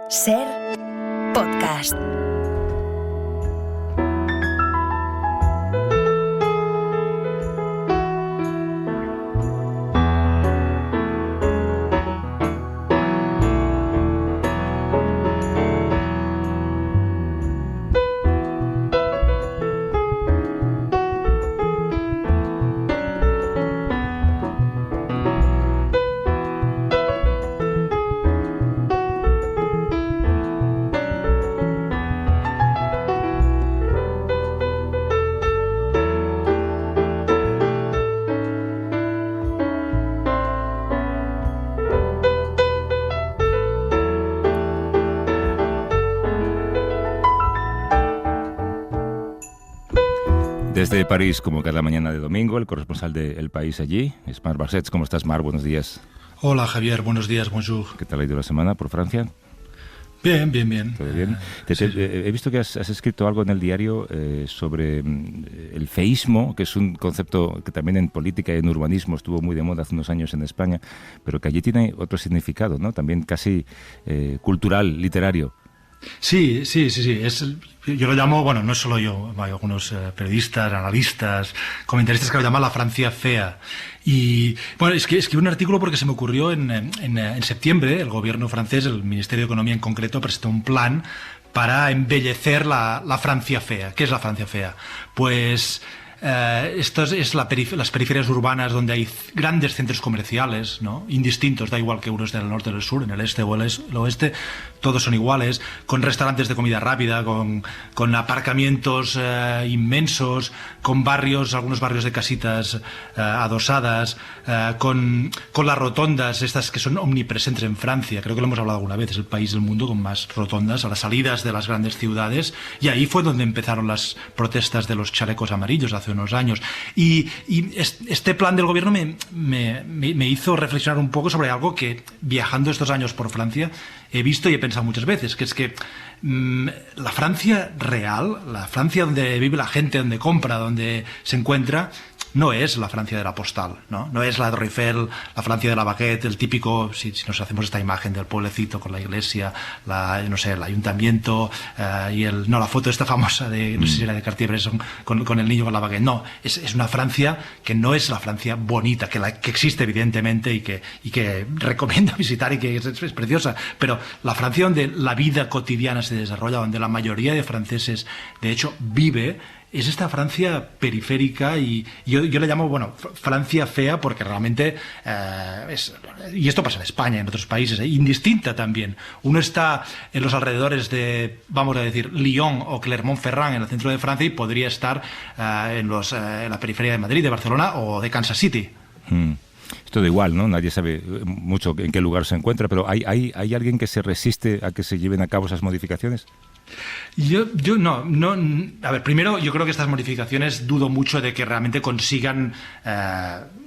Ser podcast. Desde París, como cada mañana de domingo, el corresponsal de El País allí es Marc Bassets. ¿Cómo estás, Marc? Buenos días. Hola, Javier. Buenos días, bonjour. ¿Qué tal ha ido la semana por Francia? Bien, bien, bien. ¿Todo bien? Sí. He visto que has escrito algo en el diario sobre el feísmo, que es un concepto que también en política y en urbanismo estuvo muy de moda hace unos años en España, pero que allí tiene otro significado, ¿no? También casi cultural, literario. Sí. Yo lo llamo, bueno, no solo yo, hay algunos periodistas, analistas, comentaristas que lo llaman la Francia fea. Y bueno, es que escribí un artículo porque se me ocurrió en septiembre, el gobierno francés, el Ministerio de Economía en concreto, presentó un plan para embellecer la Francia fea. ¿Qué es la Francia fea? Pues esto es las periferias urbanas donde hay grandes centros comerciales, ¿no? Indistintos, da igual que uno esté en el norte o en el sur, en el este o el oeste, todos son iguales, con restaurantes de comida rápida, con aparcamientos inmensos, con barrios, algunos barrios de casitas adosadas, con las rotondas, estas que son omnipresentes en Francia. Creo que lo hemos hablado alguna vez, es el país del mundo con más rotondas a las salidas de las grandes ciudades, y ahí fue donde empezaron las protestas de los chalecos amarillos hace unos años. Y este plan del gobierno me hizo reflexionar un poco sobre algo que, viajando estos años por Francia, he visto y he pensado muchas veces, que es que la Francia real, la Francia donde vive la gente, donde compra, donde se encuentra, no es la Francia de la postal, ¿no? No es la Torre Eiffel, la Francia de la baguette, el típico, si nos hacemos esta imagen del pueblecito con la iglesia, el ayuntamiento la foto esta famosa de, no sé si era de Cartier-Bresson, con el niño con la baguette. No, es una Francia que no es la Francia bonita, que existe evidentemente y que recomiendo visitar y que es preciosa, pero la Francia donde la vida cotidiana se desarrolla, donde la mayoría de franceses de hecho vive, es esta Francia periférica, y yo le llamo, Francia fea, porque realmente y esto pasa en España, en otros países, indistinta también. Uno está en los alrededores de, vamos a decir, Lyon o Clermont-Ferrand, en el centro de Francia, y podría estar en la periferia de Madrid, de Barcelona o de Kansas City. Es todo igual, ¿no? Nadie sabe mucho en qué lugar se encuentra, pero ¿hay alguien que se resiste a que se lleven a cabo esas modificaciones? Yo no. A ver, primero, yo creo que estas modificaciones dudo mucho de que realmente consigan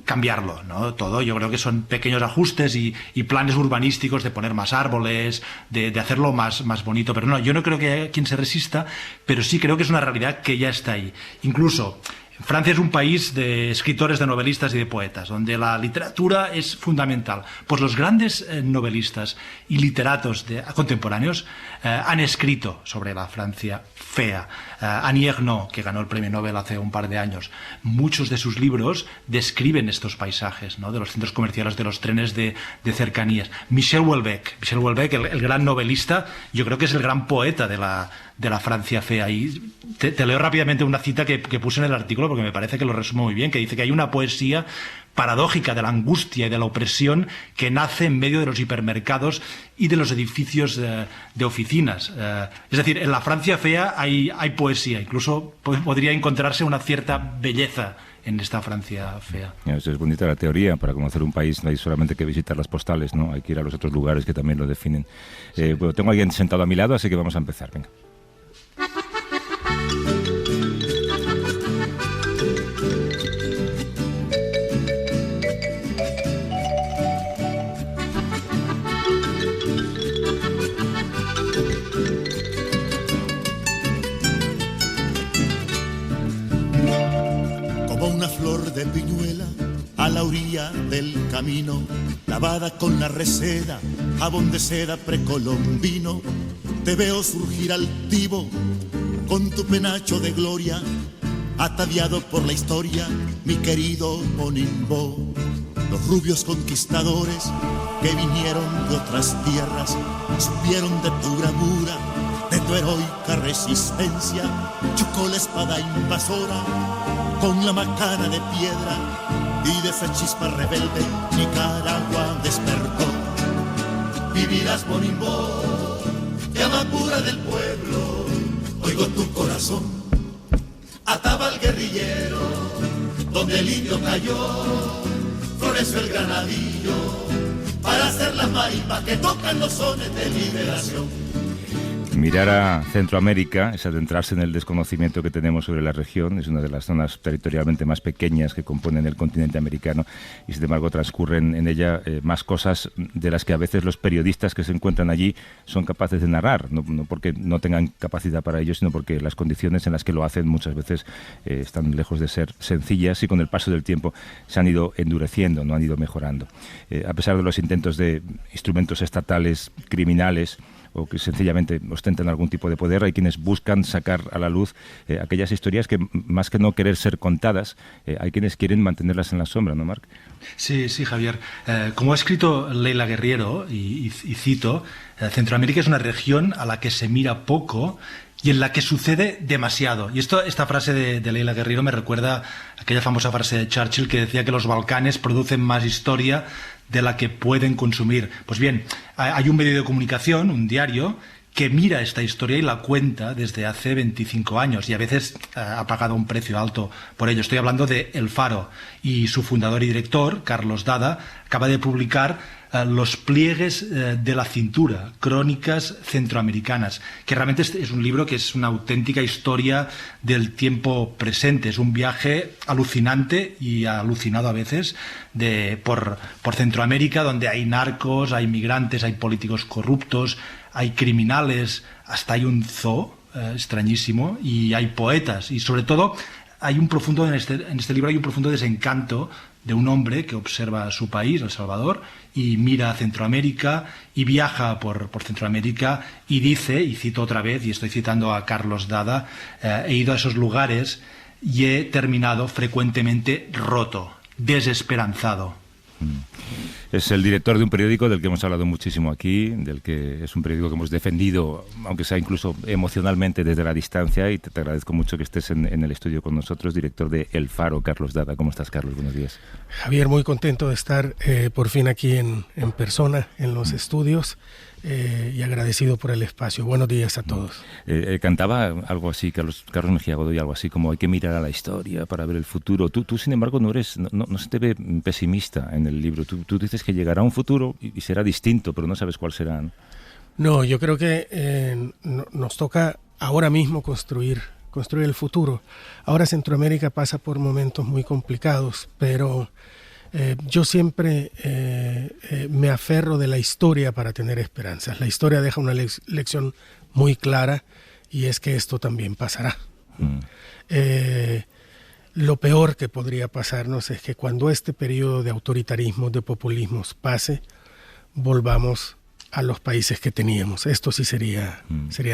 cambiarlo, ¿no? Todo. Yo creo que son pequeños ajustes y planes urbanísticos de poner más árboles, de hacerlo más bonito. Pero no, yo no creo que haya quien se resista, pero sí creo que es una realidad que ya está ahí. Incluso Francia es un país de escritores, de novelistas y de poetas, donde la literatura es fundamental. Pues los grandes novelistas y literatos contemporáneos han escrito sobre la Francia fea. Annie Ernaux, que ganó el premio Nobel hace un par de años, muchos de sus libros describen estos paisajes, ¿no? De los centros comerciales, de los trenes de cercanías. Michel Houellebecq, el gran novelista, yo creo que es el gran poeta de la Francia fea. Y te leo rápidamente una cita que puse en el artículo porque me parece que lo resume muy bien, que dice que hay una poesía paradójica de la angustia y de la opresión que nace en medio de los hipermercados y de los edificios de oficinas. Es decir, en la Francia fea hay poesía, incluso podría encontrarse una cierta belleza en esta Francia fea. Eso es bonita la teoría. Para conocer un país no hay solamente que visitar las postales, ¿no? Hay que ir a los otros lugares que también lo definen. Bueno, tengo a alguien sentado a mi lado, así que vamos a empezar. Venga. Como una flor de piñuela a la orilla arena del camino, lavada con la reseda, jabón de seda precolombino. Te veo surgir altivo con tu penacho de gloria, ataviado por la historia, mi querido Monimbo. Los rubios conquistadores que vinieron de otras tierras supieron de tu bravura, de tu heroica resistencia. Chocó la espada invasora con la macana de piedra, y de esa chispa rebelde Nicaragua despertó. Vivirás, Monimbo, llama pura del pueblo, oigo tu corazón. Ataba al guerrillero, donde el indio cayó, floreció el granadillo, para hacer las marimbas que tocan los sones de liberación. Mirar a Centroamérica es adentrarse en el desconocimiento que tenemos sobre la región. Es una de las zonas territorialmente más pequeñas que componen el continente americano y, sin embargo, transcurren en ella más cosas de las que a veces los periodistas que se encuentran allí son capaces de narrar, no porque no tengan capacidad para ello, sino porque las condiciones en las que lo hacen muchas veces están lejos de ser sencillas y con el paso del tiempo se han ido endureciendo, no han ido mejorando. A pesar de los intentos de instrumentos estatales criminales o que sencillamente ostentan algún tipo de poder, hay quienes buscan sacar a la luz aquellas historias que, más que no querer ser contadas, hay quienes quieren mantenerlas en la sombra, ¿no, Marc? Sí, Javier. Como ha escrito Leila Guerriero, y cito, Centroamérica es una región a la que se mira poco y en la que sucede demasiado. Y esta frase de Leila Guerriero me recuerda aquella famosa frase de Churchill que decía que los Balcanes producen más historia de la que pueden consumir. Pues bien, hay un medio de comunicación, un diario, que mira esta historia y la cuenta desde hace 25 años y a veces ha pagado un precio alto por ello. Estoy hablando de El Faro, y su fundador y director, Carlos Dada, acaba de publicar Los pliegues de la cintura, crónicas centroamericanas, que realmente es un libro que es una auténtica historia del tiempo presente. Es un viaje alucinante y alucinado a veces por Centroamérica, donde hay narcos, hay migrantes, hay políticos corruptos, hay criminales, hasta hay un zoo extrañísimo, y hay poetas, y sobre todo hay un profundo en este libro hay un profundo desencanto de un hombre que observa su país, El Salvador, y mira a Centroamérica y viaja por Centroamérica y dice, y cito otra vez, y estoy citando a Carlos Dada, he ido a esos lugares y he terminado frecuentemente roto, desesperanzado. Es el director de un periódico del que hemos hablado muchísimo aquí, del que es un periódico que hemos defendido, aunque sea incluso emocionalmente desde la distancia, y te agradezco mucho que estés en el estudio con nosotros, director de El Faro, Carlos Dada. ¿Cómo estás, Carlos? Buenos días. Javier, muy contento de estar por fin aquí en persona, en los estudios, y agradecido por el espacio. Buenos días a todos. Cantaba algo así, Carlos Mejía Godoy, algo así como hay que mirar a la historia para ver el futuro. Tú sin embargo, no se te ve pesimista en el libro. Tú dices que llegará un futuro y será distinto, pero no sabes cuál será, ¿no? No, yo creo que nos toca ahora mismo construir el futuro. Ahora Centroamérica pasa por momentos muy complicados, pero yo siempre me aferro de la historia para tener esperanzas. La historia deja una lección muy clara, y es que esto también pasará. Lo peor que podría pasarnos es que cuando este periodo de autoritarismo, de populismos pase, volvamos a los países que teníamos. Esto sí sería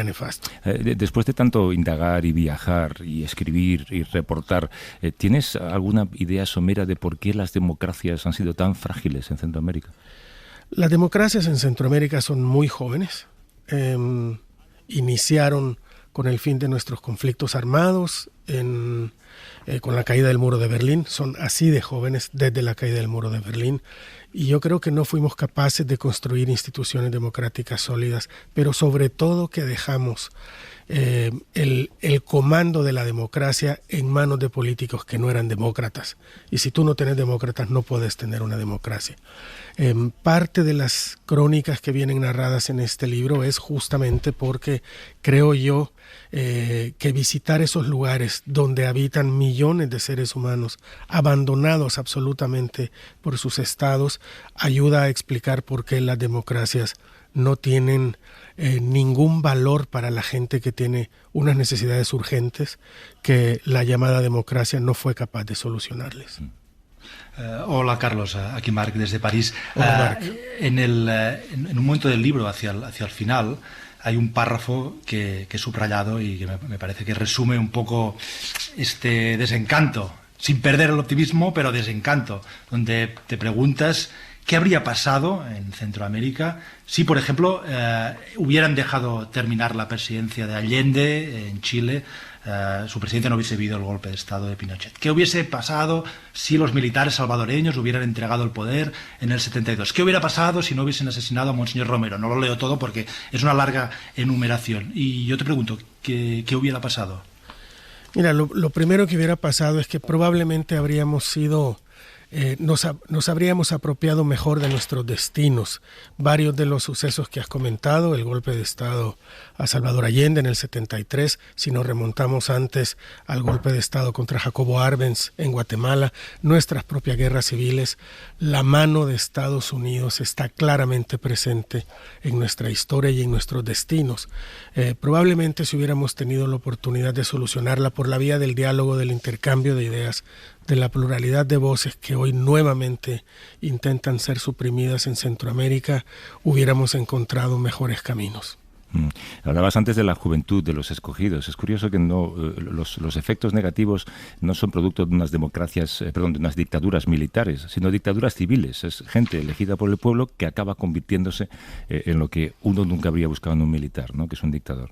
nefasto. Después de tanto indagar y viajar y escribir y reportar, ¿tienes alguna idea somera de por qué las democracias han sido tan frágiles en Centroamérica? Las democracias en Centroamérica son muy jóvenes. Iniciaron con el fin de nuestros conflictos armados, con la caída del muro de Berlín. Son así de jóvenes desde la caída del muro de Berlín. Y yo creo que no fuimos capaces de construir instituciones democráticas sólidas, pero sobre todo que dejamos el comando de la democracia en manos de políticos que no eran demócratas. Y si tú no tienes demócratas, no puedes tener una democracia. Parte de las crónicas que vienen narradas en este libro es justamente porque creo yo que visitar esos lugares donde habitan millones de seres humanos abandonados absolutamente por sus estados ayuda a explicar por qué las democracias no tienen ningún valor para la gente que tiene unas necesidades urgentes que la llamada democracia no fue capaz de solucionarles. Hola Carlos, aquí Marc desde París. Hola, Marc. En un momento del libro, hacia el final, hay un párrafo que he subrayado y que me parece que resume un poco este desencanto, sin perder el optimismo, pero desencanto, donde te preguntas qué habría pasado en Centroamérica si, por ejemplo, hubieran dejado terminar la presidencia de Allende en Chile. Su presidente no hubiese habido el golpe de Estado de Pinochet. ¿Qué hubiese pasado si los militares salvadoreños hubieran entregado el poder en el 72? ¿Qué hubiera pasado si no hubiesen asesinado a Monseñor Romero? No lo leo todo porque es una larga enumeración. Y yo te pregunto, ¿qué hubiera pasado? Mira, lo primero que hubiera pasado es que probablemente habríamos sido... nos habríamos apropiado mejor de nuestros destinos. Varios de los sucesos que has comentado, el golpe de Estado a Salvador Allende en el 73, si nos remontamos antes al golpe de Estado contra Jacobo Arbenz en Guatemala, nuestras propias guerras civiles, la mano de Estados Unidos está claramente presente en nuestra historia y en nuestros destinos. Probablemente si hubiéramos tenido la oportunidad de solucionarla por la vía del diálogo, del intercambio de ideas, de la pluralidad de voces que hoy nuevamente intentan ser suprimidas en Centroamérica, hubiéramos encontrado mejores caminos. Hablabas antes de la juventud de los escogidos. Es curioso que no los efectos negativos no son producto de unas democracias, de unas dictaduras militares, sino dictaduras civiles. Es gente elegida por el pueblo que acaba convirtiéndose en lo que uno nunca habría buscado en un militar, ¿no? Que es un dictador.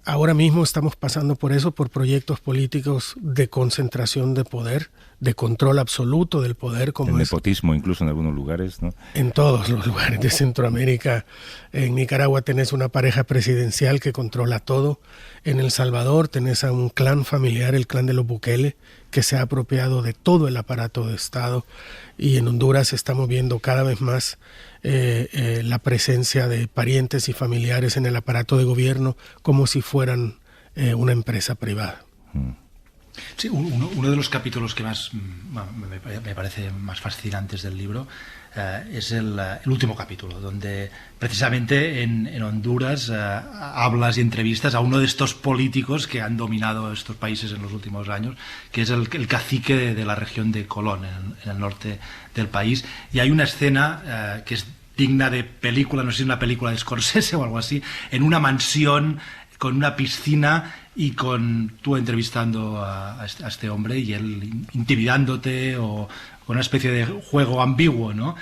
Ahora mismo estamos pasando por eso, por proyectos políticos de concentración de poder, de control absoluto del poder. Como el nepotismo incluso en algunos lugares, ¿no? En todos los lugares de Centroamérica. En Nicaragua tenés una pareja presidencial que controla todo. En El Salvador tenés a un clan familiar, el clan de los Bukele, que se ha apropiado de todo el aparato de Estado. Y en Honduras estamos viendo cada vez más la presencia de parientes y familiares en el aparato de gobierno como si fueran una empresa privada. Sí, uno de los capítulos que más me parece más fascinantes del libro es el último capítulo, donde precisamente en Honduras hablas y entrevistas a uno de estos políticos que han dominado estos países en los últimos años, que es el cacique de la región de Colón, en el norte del país. Y hay una escena que es digna de película, no sé si es una película de Scorsese o algo así, en una mansión con una piscina y con tú entrevistando a este hombre y él intimidándote o con una especie de juego ambiguo, ¿no?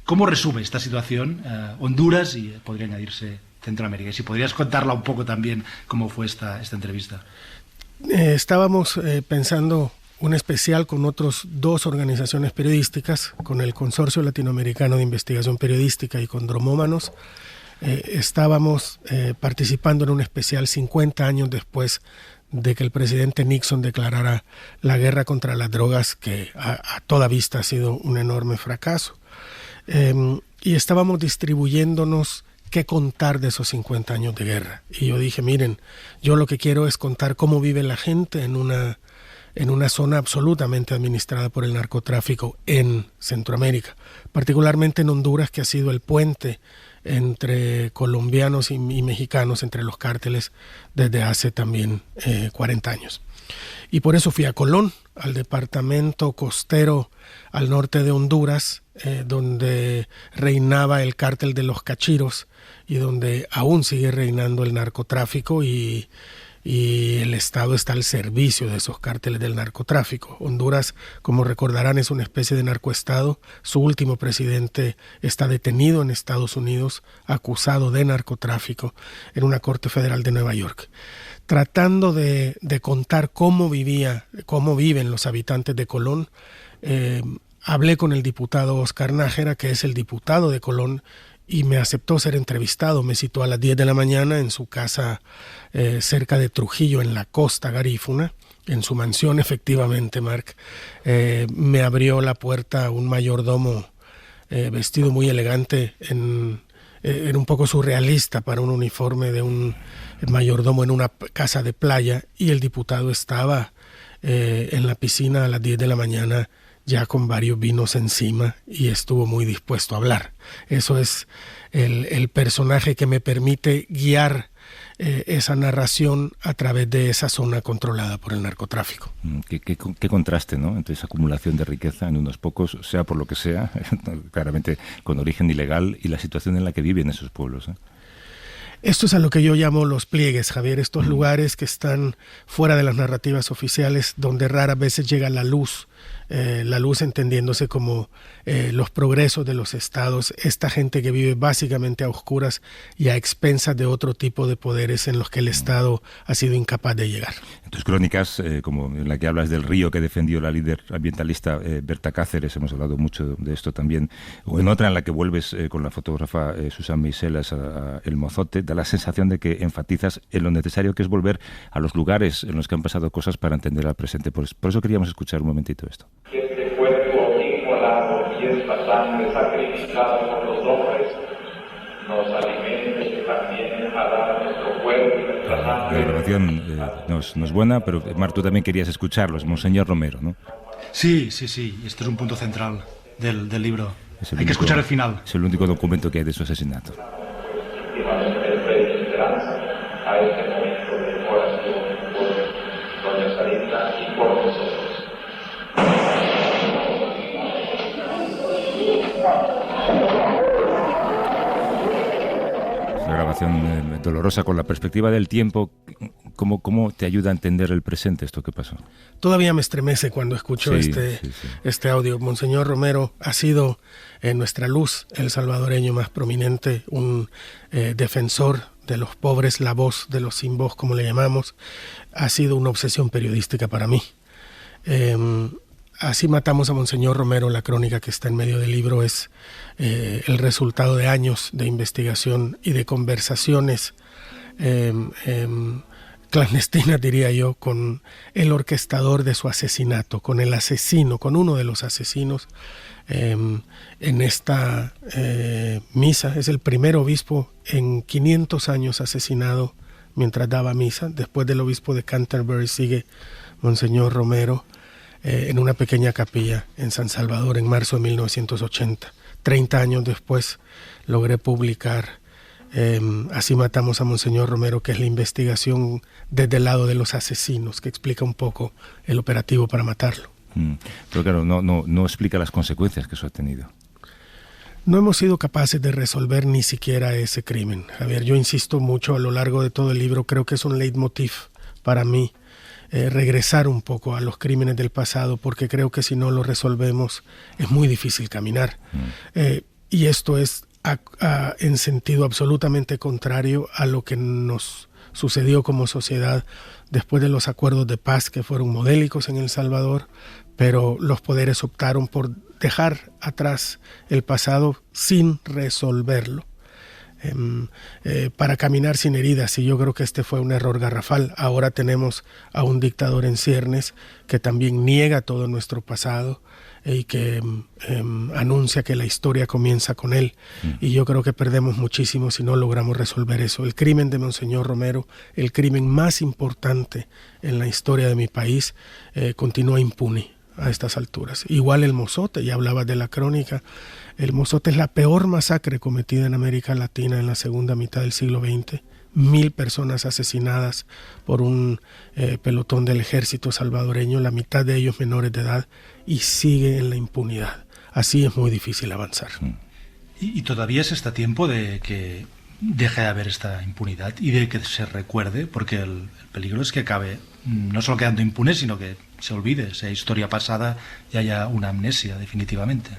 ¿Cómo resume esta situación Honduras y podría añadirse Centroamérica? Y si podrías contarla un poco también cómo fue esta entrevista. Estábamos pensando un especial con otros 2 organizaciones periodísticas, con el Consorcio Latinoamericano de Investigación Periodística y con Dromómanos. Estábamos participando en un especial 50 años después de que el presidente Nixon declarara la guerra contra las drogas, que a toda vista ha sido un enorme fracaso. Y estábamos distribuyéndonos qué contar de esos 50 años de guerra. Y yo dije, miren, yo lo que quiero es contar cómo vive la gente en una zona absolutamente administrada por el narcotráfico en Centroamérica, particularmente en Honduras, que ha sido el puente entre colombianos y mexicanos, entre los cárteles, desde hace también 40 años. Y por eso fui a Colón, al departamento costero al norte de Honduras, donde reinaba el cártel de los Cachiros y donde aún sigue reinando el narcotráfico y el Estado está al servicio de esos cárteles del narcotráfico. Honduras, como recordarán, es una especie de narcoestado. Su último presidente está detenido en Estados Unidos, acusado de narcotráfico en una corte federal de Nueva York. Tratando de contar cómo viven los habitantes de Colón, hablé con el diputado Oscar Nájera, que es el diputado de Colón, y me aceptó ser entrevistado. Me citó a las 10 de la mañana en su casa cerca de Trujillo, en la costa garífuna, en su mansión, efectivamente, Marc. Me abrió la puerta un mayordomo vestido muy elegante, era un poco surrealista para un uniforme de un mayordomo en una casa de playa, y el diputado estaba en la piscina a las 10 de la mañana ya con varios vinos encima y estuvo muy dispuesto a hablar. Eso es el personaje que me permite guiar esa narración a través de esa zona controlada por el narcotráfico. Qué contraste, ¿no?, entre esa acumulación de riqueza en unos pocos, sea por lo que sea, claramente con origen ilegal, y la situación en la que viven esos pueblos, ¿eh? Esto es a lo que yo llamo los pliegues, Javier, estos lugares que están fuera de las narrativas oficiales, donde raras veces llega la luz entendiéndose como los progresos de los estados, esta gente que vive básicamente a oscuras y a expensas de otro tipo de poderes en los que el Estado ha sido incapaz de llegar. En tus crónicas, como en la que hablas del río que defendió la líder ambientalista Berta Cáceres, hemos hablado mucho de esto también, o en otra en la que vuelves con la fotógrafa Susan Meiselas a El Mozote, da la sensación de que enfatizas en lo necesario que es volver a los lugares en los que han pasado cosas para entender al presente. Por eso queríamos escuchar un momentito esto. Este cuerpo inmolado y esta sangre sacrificada por los hombres nos alimente también a dar nuestro cuerpo y nuestra sangre. La grabación no es buena, pero Marc, tú también querías escucharlos, Monseñor Romero, ¿no? Sí, esto es un punto central del libro. Hay que escuchar el final. Es el único documento que hay de su asesinato. Y nos ofrece esperanza a este momento de oración por doña Sarita y por nosotros. La grabación dolorosa con la perspectiva del tiempo, ¿cómo te ayuda a entender el presente esto que pasó? Todavía me estremece cuando escucho este audio. Monseñor Romero ha sido nuestra luz, el salvadoreño más prominente, un defensor de los pobres, la voz de los sin voz, como le llamamos. Ha sido una obsesión periodística para mí. Así matamos a Monseñor Romero, la crónica que está en medio del libro, es el resultado de años de investigación y de conversaciones clandestinas, diría yo, con el orquestador de su asesinato, con el asesino, con uno de los asesinos. En esta misa es el primer obispo en 500 años asesinado mientras daba misa. Después del obispo de Canterbury sigue Monseñor Romero, en una pequeña capilla en San Salvador en marzo de 1980. 30 años después logré publicar Así matamos a Monseñor Romero, que es la investigación desde el lado de los asesinos, que explica un poco el operativo para matarlo. Pero claro, no explica las consecuencias que eso ha tenido. No hemos sido capaces de resolver ni siquiera ese crimen. Javier, yo insisto mucho a lo largo de todo el libro, creo que es un leitmotiv para mí, regresar un poco a los crímenes del pasado, porque creo que si no lo resolvemos es muy difícil caminar. Y esto es en sentido absolutamente contrario a lo que nos sucedió como sociedad después de los acuerdos de paz que fueron modélicos en El Salvador, pero los poderes optaron por dejar atrás el pasado sin resolverlo, para caminar sin heridas, y yo creo que este fue un error garrafal. Ahora tenemos a un dictador en ciernes que también niega todo nuestro pasado y que anuncia que la historia comienza con él, y yo creo que perdemos muchísimo si no logramos resolver eso. El crimen de Monseñor Romero, el crimen más importante en la historia de mi país, continúa impune a estas alturas. Igual el Mozote, ya hablabas de la crónica. El Mozote es la peor masacre cometida en América Latina en la segunda mitad del siglo XX. 1000 personas asesinadas por un pelotón del ejército salvadoreño, la mitad de ellos menores de edad, y sigue en la impunidad. Así es muy difícil avanzar. Y todavía se está a tiempo de que deje de haber esta impunidad y de que se recuerde, porque el peligro es que acabe no solo quedando impune, sino que se olvide, sea historia pasada y haya una amnesia definitivamente.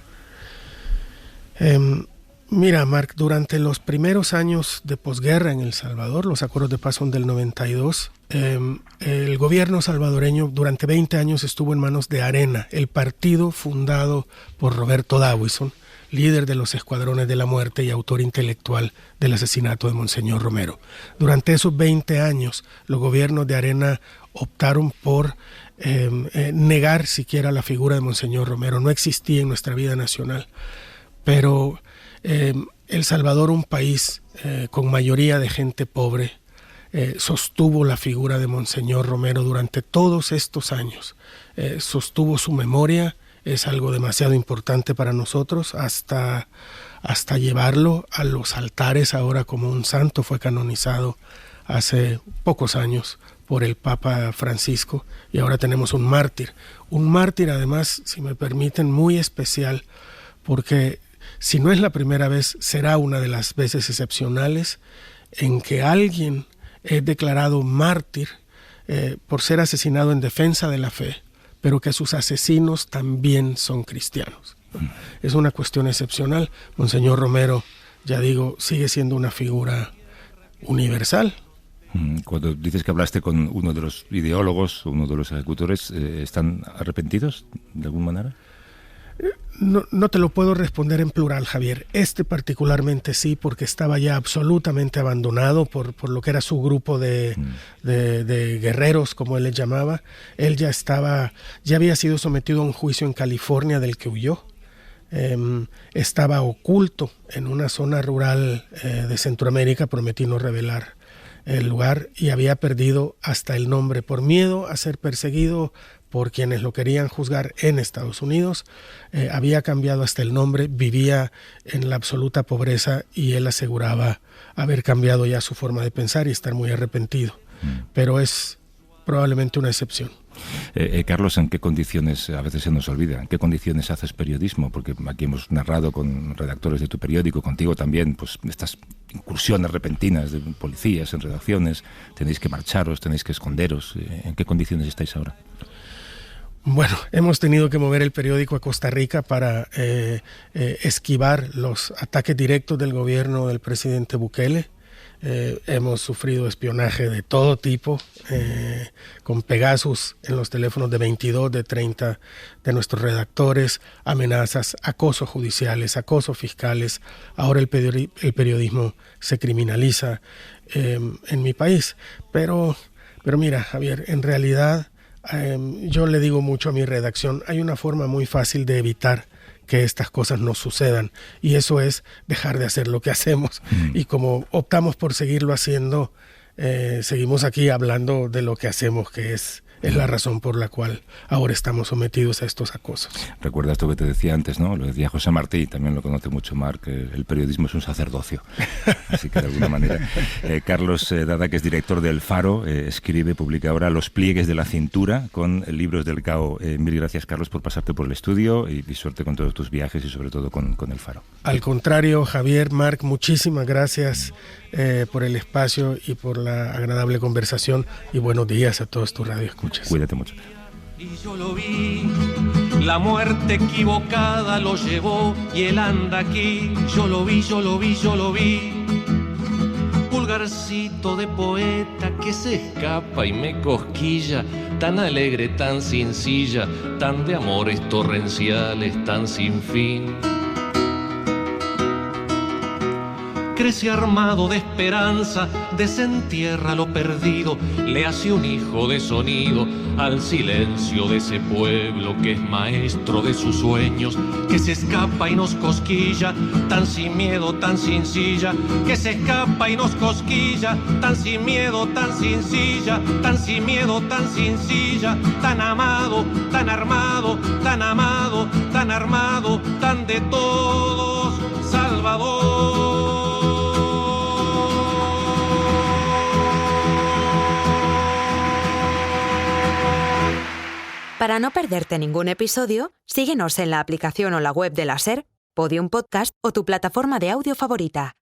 Mira, Marc, durante los primeros años de posguerra en El Salvador, los acuerdos de paz son del 92, el gobierno salvadoreño durante 20 años estuvo en manos de ARENA, el partido fundado por Roberto Dawison, líder de los Escuadrones de la Muerte y autor intelectual del asesinato de Monseñor Romero. Durante esos 20 años, los gobiernos de ARENA optaron por negar siquiera la figura de Monseñor Romero. No existía en nuestra vida nacional. Pero El Salvador, un país con mayoría de gente pobre, sostuvo la figura de Monseñor Romero durante todos estos años. Sostuvo su memoria. Es algo demasiado importante para nosotros, hasta hasta llevarlo a los altares ahora como un santo. Fue canonizado hace pocos años por el Papa Francisco y ahora tenemos un mártir además, si me permiten, muy especial, porque si no es la primera vez, será una de las veces excepcionales en que alguien es declarado mártir por ser asesinado en defensa de la fe, pero que sus asesinos también son cristianos. Es una cuestión excepcional. Monseñor Romero, ya digo, sigue siendo una figura universal. Cuando dices que hablaste con uno de los ideólogos, uno de los ejecutores, ¿están arrepentidos de alguna manera? No te lo puedo responder en plural, Javier. Particularmente sí, porque estaba ya absolutamente abandonado por lo que era su grupo de guerreros, como él les llamaba. Él ya había sido sometido a un juicio en California del que huyó. Estaba oculto en una zona rural de Centroamérica, prometí no revelar el lugar, y había perdido hasta el nombre por miedo a ser perseguido por quienes lo querían juzgar en Estados Unidos. Había cambiado hasta el nombre, vivía en la absoluta pobreza y él aseguraba haber cambiado ya su forma de pensar y estar muy arrepentido. Pero es probablemente una excepción. Carlos, ¿en qué condiciones, a veces se nos olvida, en qué condiciones haces periodismo? Porque aquí hemos narrado con redactores de tu periódico, contigo también, pues estas incursiones repentinas de policías en redacciones, tenéis que marcharos, tenéis que esconderos. ¿En qué condiciones estáis ahora? Bueno, hemos tenido que mover el periódico a Costa Rica para esquivar los ataques directos del gobierno del presidente Bukele. Hemos sufrido espionaje de todo tipo, con Pegasus en los teléfonos de 22, de 30 de nuestros redactores, amenazas, acosos judiciales, acosos fiscales. Ahora el periodismo se criminaliza en mi país. Pero mira, Javier, en realidad yo le digo mucho a mi redacción, hay una forma muy fácil de evitar que estas cosas no sucedan, y eso es dejar de hacer lo que hacemos. Y como optamos por seguirlo haciendo, seguimos aquí hablando de lo que hacemos, que es la razón por la cual ahora estamos sometidos a estos acosos. Recuerda esto que te decía antes, ¿no? Lo decía José Martí, también lo conoce mucho Marc, el periodismo es un sacerdocio. Así que de alguna manera. Carlos Dada, que es director del Faro, publica ahora Los pliegues de la cintura con libros del CAO. Mil gracias, Carlos, por pasarte por el estudio y suerte con todos tus viajes y sobre todo con el Faro. Al contrario, Javier, Marc, muchísimas gracias por el espacio y por la agradable conversación, y buenos días a todos tus radioescuchas. Cuídate mucho. Y yo lo vi, la muerte equivocada lo llevó y él anda aquí. Yo lo vi, yo lo vi, yo lo vi. Pulgarcito de poeta que se escapa y me cosquilla, tan alegre, tan sencilla, tan de amores torrenciales, tan sin fin. Crece armado de esperanza, desentierra lo perdido, le hace un hijo de sonido al silencio de ese pueblo que es maestro de sus sueños, que se escapa y nos cosquilla, tan sin miedo, tan sin silla, que se escapa y nos cosquilla, tan sin miedo, tan sin silla, tan sin miedo, tan sin silla, tan amado, tan armado, tan amado, tan armado, tan de todos, Salvador. Para no perderte ningún episodio, síguenos en la aplicación o la web de la SER, Podium Podcast o tu plataforma de audio favorita.